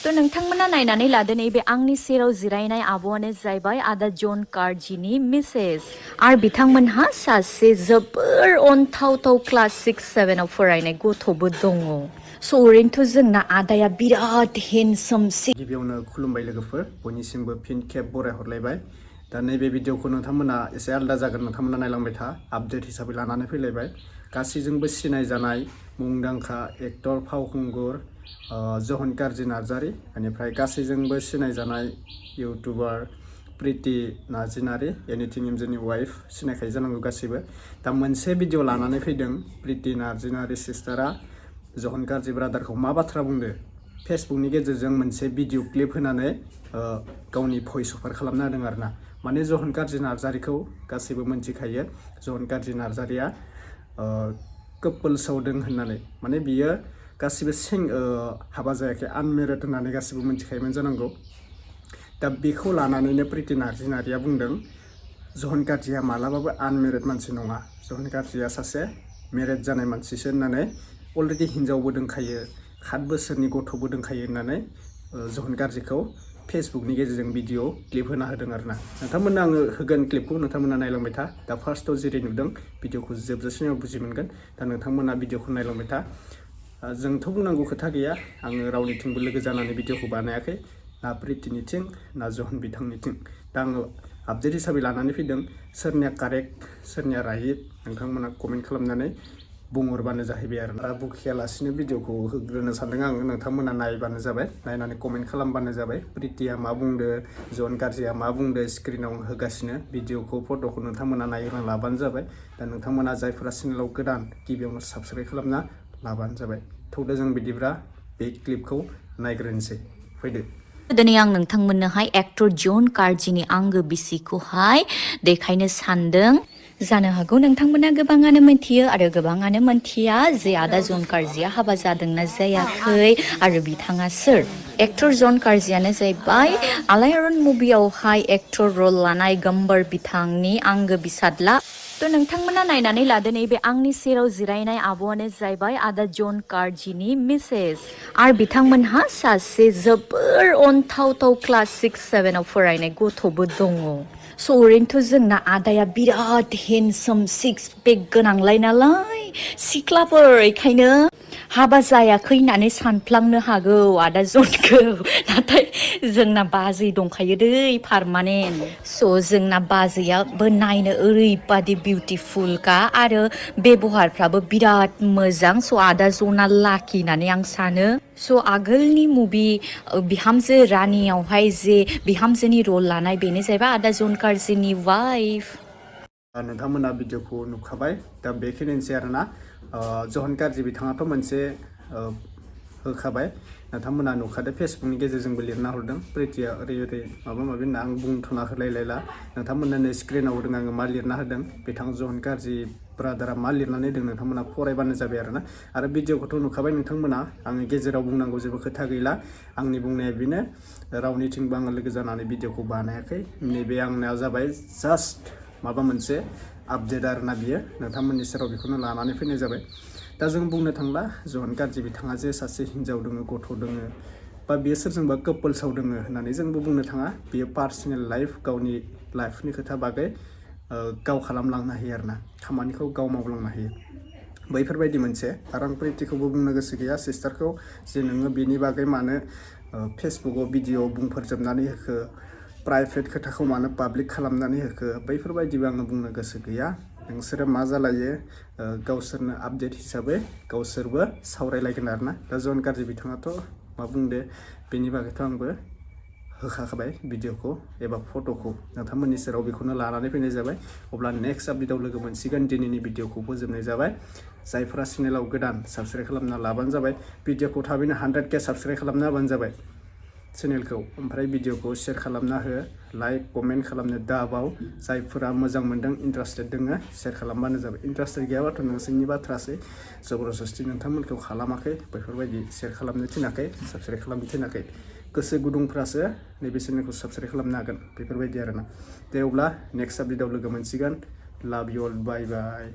तो नोंथांमोना नायनानै लादो नैबे आंनि सेराव जिरायनाय आब'आनो जाहैबाय आदा जन कार्जिनि मिसेस आरो बिथांमोनहा सासे जोबोर अनथावथाव क्लास 6-7 आव फरायनाय गथ'बो दङ। स' ओरैनोथ' जोंना आदाया बिराद हेन्डसाम गिबियावनो खुलुमबाय लोगोफोर बयनिसिमबो फिन खेब बरायहरलायबाय दा नैबे भिडिअखौ नोंथांमोना एसे आलादा जागोन नोंथांमोना नायलांबाय था आपडेट हिसाबै लानानै फैलायबाय गासैजोंबो सिनायजानाय मुंदांखा एक्टर फावखुंगुर जहन काrzy नार्जारी बेनिफ्राय गासैजोंबो सिनायजानाय इउटुबार प्रिति narzinary एनिथिं एमजेनि वाइफ सिनायखायो जानांगौ गासैबो दा मोनसे भिडिअ लानानै फैदों प्रिति narzinary सिस्टारा जहन काrzy ब्रादारखौ मा बाथ्रा बुंदो फेसबुकनि गेजेरजों मोनसे भिडिअ क्लिप होनानै गावनि भइस अफार खालामना होदों आरोना माने जहन काrzy नार्जारीखौ गासैबो मिन्थिखायो जहन काrzy नार्जारीया कपल्सआव दं होननानै माने बियो गासिबो हाबा जायाखै आनमेरिड होननानै गासिबो मिन्थिखायोमोन जानांगौ दा बेखौ लानानैनो प्रिति नार्जिनारीया बुंदों जहन काrzीया मालाबाबो आनमेरिड मानसि नङा जहन काrzीया सासे मेरिड जानाय मानसिसो होननानै अलरेडि हिनजावबो दंखायो 7 बोसोरनि गथ'बो दंखायो होननानै जहन काrzीखौ फेसबुकनि गेजेरजों भिडिअ क्लिप होना होदों आरोना नोंथांमोननो आङो होगोन क्लिपखौ नोंथांमोना नायलांबाय था दा फार्स्टआव जेरै नुदों भिडिअखौ जोबजासिमाव बुजि मोनगोन दा नोंथांमोना भिडिअखौ नायलांबाय था जोंथ' बुंनांगौ खोथा गैया आङो रावनिथिंबो लोगो जानानै भिडिअखौ बानायाखै ना प्रितिनिथिं ना जहन बिथांनिथिं दा आङो आपडेट हिसाबै लानानै फैदों सोरनिया कारेक्ट सोरनिया राइट नोंथांमोना कमेन्ट खालामनानै बुंहरबानो जाहैबाय आरो बुखियालासिनो भिडिअखौ होग्रोनो सानदों आङो नोंथांमोना नायबानो जाबाय नायनानै कमेन्ट खालामबानो जाबाय प्रितिया मा बुंदो जहन काrzीया मा बुंदो स्क्रिनाव होगासिनो भिडिअखौ फट'खौ नोंथांमोना नायग्रोना लाबानो जाबाय दा नोंथांमोना जायफोरा चेनेलाव गोदान गिबियावनो साबस्क्राइब खालामना लाबानो जाबाय थौदो जों बिदिब्ला बे क्लिपखौ नायग्रोनोसै फैदो दिनै आं नोंथांमोननोहाय एक्टर जन कार्जिनि आंगो बिसिखौहाय देखायनो सानदों जानो हागौ नोंथांमोना गोबाङानो मिथियो आरो गोबाङानो मिथिया जे आदा जन कार्जिया हाबा जादोंना जायाखै आरो बिथाङा सोर एक्टर जन कार्जियानो जाहैबाय आलायारन मुभियावहाय एक्टर रल लानाय गम्बर बिथांनि आंगो बिसादला तो नोंथांमोना नायनानै लादो नैबे आंनि सेराव जिरायनाय आब'आनो जाहैबाय आदा जन कार्जिनि मिसेस आरो बिथांमोनहा सासे जोबोर अनथावथाव क्लास 6-7 आव फरायनाय गथ'बो दङ स' ओरैनोथ' जोंना आदाया बिराद हेन्डसाम 6 पेक गोनांलाय नालाय सिख्लाफोर बेखायनो हाबा जायाखै होननानै सानफ्लांनो हागौ आदा जनखौ नाथाय जोंना बाजै दंखायो दै पारमानेन्ट स' जोंना बाजैयाबो नायनो ओरैबादि बिउटिफुलखा आरो बेबहारफ्राबो बिराद मोजां स' आदा जना लाखि होननानै आं सानो स' आगोलनि मुभि बिहामजो रानियावहाय जे बिहामजोनि रल लानाय बेनो जाहैबाय आदा जन कार्जिनि वाइफ नोंथांमोना भिडिअखौ नुखाबाय दा बेखिनिसै आरोना जहन काrzy बिथाङाथ' मोनसे होखाबाय नोंथांमोना नुखादो फेसबुकनि गेजेरजोंबो लिरना हरदों प्रितिया ओरै माबा माबि होनना आं बुंथ'ना होलायलायला नोंथांमोननो स्क्रिनाव होदों आङो मा लिरना होदों बिथां जहन काrzy ब्रादारा मा लिरनानै होदों नोंथांमोना फरायबानो जाबाय आरोना आरो भिडिअखौथ' नुखाबाय नोंथांमोना आङो गेजेराव बुंनांगौ जेबो खोथा गैला आंनि बुंनाया बेनो रावनिथिंबो आङो लोगो जानानै भिडिअखौ बानायाखै नैबे आंनिया जाबाय जास्ट माबा मोनसे आपडेट आरोना बियो नोंथांमोननि सेराव बेखौनो लानानै फैनाय जाबाय दा जों बुंनो थांला जहन काrzy बिथाङा जे सासे हिनजाव दङ गथ' दङ बा बियो सोरजोंबा कपल्सआव दङ होननानै जोंबो बुंनो थाङा बियो पार्सनेल लाइफ गावनि लाइफनि खोथा बागै गाव खालामलांनो हायो आरोना खामानिखौ गाव मावलांनो हायो बैफोरबायदि मोनसे आरो आं प्रितिखौबो बुंनो गोसो गैया सिस्टारखौ जे नोङो बेनि बागै मानो फेसबुकआव भिडिअ बुंफोरजोबनानै होखो प्राइभेट खोथाखौ मानो पाब्लिक खालामनानै होखो बैफोरबायदिबो आङो बुंनो गोसो गैया नोंसोरो मा जालायो गावसोरनो आपडेट हिसाबै गावसोरबो सावरायलायगोन आरोना दा जहन काrzy बिथाङाथ' मा बुंदो बेनि बागैथ' आंबो होखाबाय भिडिअखौ एबा फट'खौ नोंथांमोननि सेराव बेखौनो लानानै फैनाय जाबाय अब्ला नेक्स्ट आपडेटआव लोगो मोनसिगोन दिनैनि भिडिअखौ फोजोबनाय जाबाय जायफोरा चेनेलाव गोदान साबस्क्राइब खालामना लाबानो जाबाय भिडिअखौ थाबैनो 100K साबस्क्राइब खालामना होबानो जाबाय चेनेलखौ ओमफ्राय भिडिअखौ शेयार खालामना हो लाइक कमेन्ट खालामनो दाबाव जायफोरा मोजां मोनदों इन्टारेस्टेड दङ शेयार खालामबानो जाबाय इन्टारेस्टेड गैयाबाथ' नोंसोरनि बाथ्रासै जबरदस्ति नोंथांमोनखौ खालामाखै बेफोरबायदि शेयार खालामनो थिनाखै साबस्क्राइब खालामनो थिनाखै गोसो गुदुंफ्रासो नैबे चेनेलखौ साबस्क्राइब खालामनो हागोन बेफोरबायदि आरोना दे अब्ला नेक्स्ट आपडेटआव लोगो मोनसिगोन लाभ इउ अल बाय बाय